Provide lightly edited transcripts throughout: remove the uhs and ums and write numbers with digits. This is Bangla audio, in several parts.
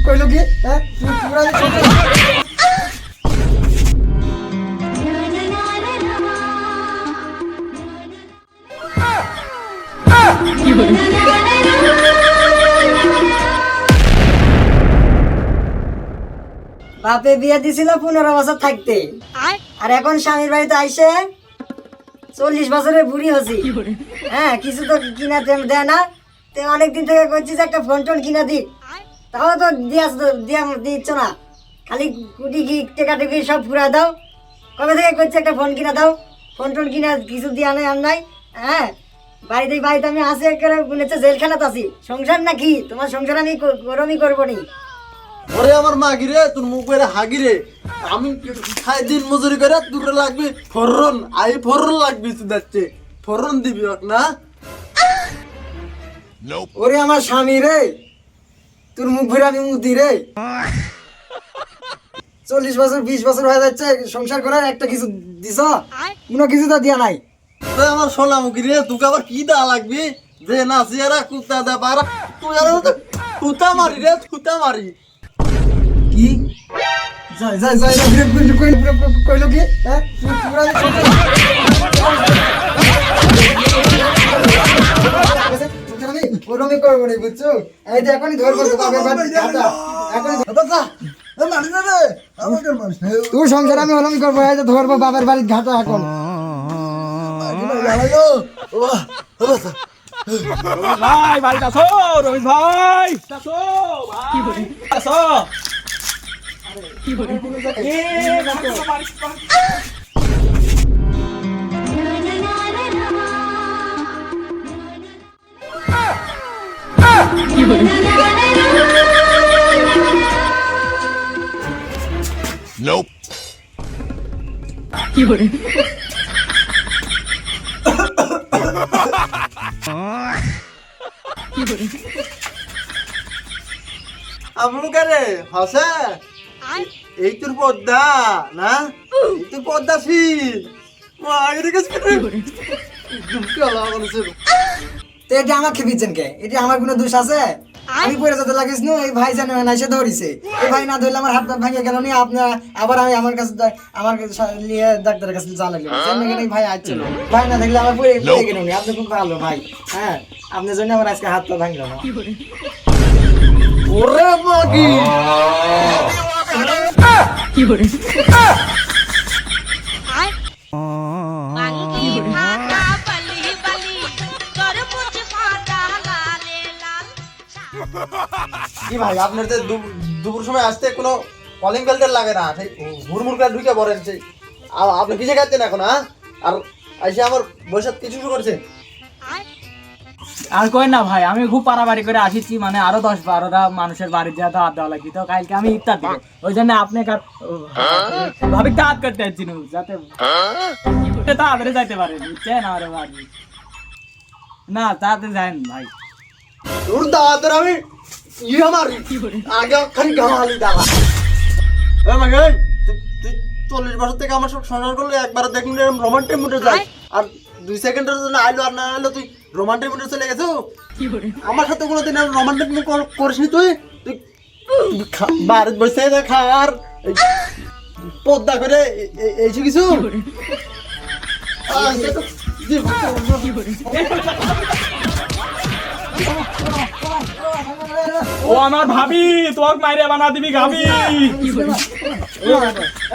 কইলো কি বাপে বিয়ে দিছিল 15 বছর থাকতে, আর এখন স্বামীর বাড়িতে আইসে 40 বছরের বুড়ি হচ্ছি। হ্যাঁ, কিছু তো কিনা দেয় না। অনেকদিন থেকে করছি যে একটা ফোন টোন কিনা দিক, তাও তো দিচ্ছ না। খালি কুটি কি টেকাটেকি সব পুরা দাও। কবে থেকে করছি একটা ফোন কিনা দাও, ফোন টোন কিনা কিছু দিয়া নাই আর নাই। হ্যাঁ, বাড়িতে আমি আসে করে বলেছে জেলখানাত আছি। সংসার নাকি তোমার সংসার আমি গরমই করবো নি। ওরে আমার মা গিরে, তোর মুখ বেড়ে হাগিরে। আমি খাই দিন মজুরি করে তোর লাগবে ফরন, ফরন লাগবে, যাচ্ছে ফরন দিবি না। ওরে আমার স্বামী রে, তোর মুখ ভরে আমি মুখ দি রে। 40 বছর 20 বছর হয়ে যাচ্ছে সংসার করার, একটা কিছু দিছ? কোনো কিছু তো দিয়া নাই। আমার সোনা মুখি রে, তোকে আবার কি দেওয়া লাগবে? যে না চেয়ারা কুত্তা দে পারা, তুই আর কুতা মারি রে, কুতা মারি। কি কইলো কি ওরমই করবো নি, বুঝছো? এই যে এখনই ধরবো তোর সংসার আমি ওরমই করবো। এই যে ধরবো বাবার বাড়ির ঘাটা এখন। ভাই বাড়িতে আসো, রমেশ ভাই আসো, আসো। Nope. আমলুকারে হাসে এই তোর পদ্মা না, এই তোর পদ্মা শীল মাগের কাছে এটা আমাকে খেপিছেন কে? এটা আমার কোনো দোষ আছে? আমি পড়ে যেতে লাগিস না, এই ভাই জানে না এসে ধরিছে। এই ভাই না ধরলে আমার হাত পা ভেঙে গেল নি। আপনার আবার আমি আমার কাছে নিয়ে ডাক্তারের কাছে যা লাগলো। এই ভাই আসছিল, ভাই না দেখলে আমার পড়ে গেল নি। আপনি খুব ভালো ভাই। হ্যাঁ, আপনার জন্য আমার আজকে হাত পা ভাঙলো না। ওরে মাগি কি করে কি ভাই, আপনার যে দুপুর সময় আসতে কোনো কলিং বেলটা লাগে না, সেই হুড়মুড় করে ঢুকে পড়েন। সেই আপনি কিসে খাচ্ছেন এখন? হ্যাঁ, আর এসে আমার বৈশাখ কিছু শুরু করছেন? আর কই না ভাই, আমি খুব পারাবাড়ি করে আসিছি, মানে আরো 10-12টা মানুষের বাড়ির যা হাত দেওয়া লাগবে। তো কালকে আমি ইফতার দিব, ওই জন্য আপনি ভাবি হাত করতে যাচ্ছি না, যাতে তাড়াতাড়ি যাইতে পারে, বুঝছেন? আমার বাড়ি না তাতে যান ভাই। তোর দাদার আমি ইয়ে মারি আগে খালি গামালি দাদা। তুই 40 বছর থেকে আমার সব সংসার করলে একবার দেখলি রোমান্টিক মুডে যাই, আর 2 সেকেন্ডের জন্য আইলো আর না আইলো তুই রোমান্টিক মুডে চলে গেছো। আমার সাথে কোনোদিন রোমান্টিক মুড করিসনি তুই। তুই বাড়িতে বসে খাওয়ার পদ্মা করে এইসব কিছু। ও আমার ভাবি, তোমাকে মাইরে বানা দিবি গাবি।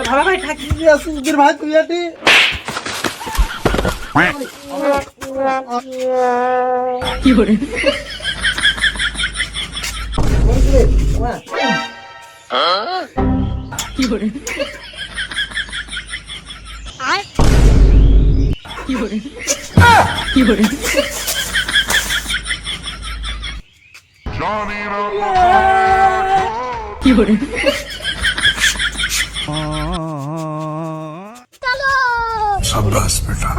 ভাই ভাই থাকি আসুন ভাই, তুই আটি কি করে কি করে কি করে কি করে কি করে शाबाश बेटा।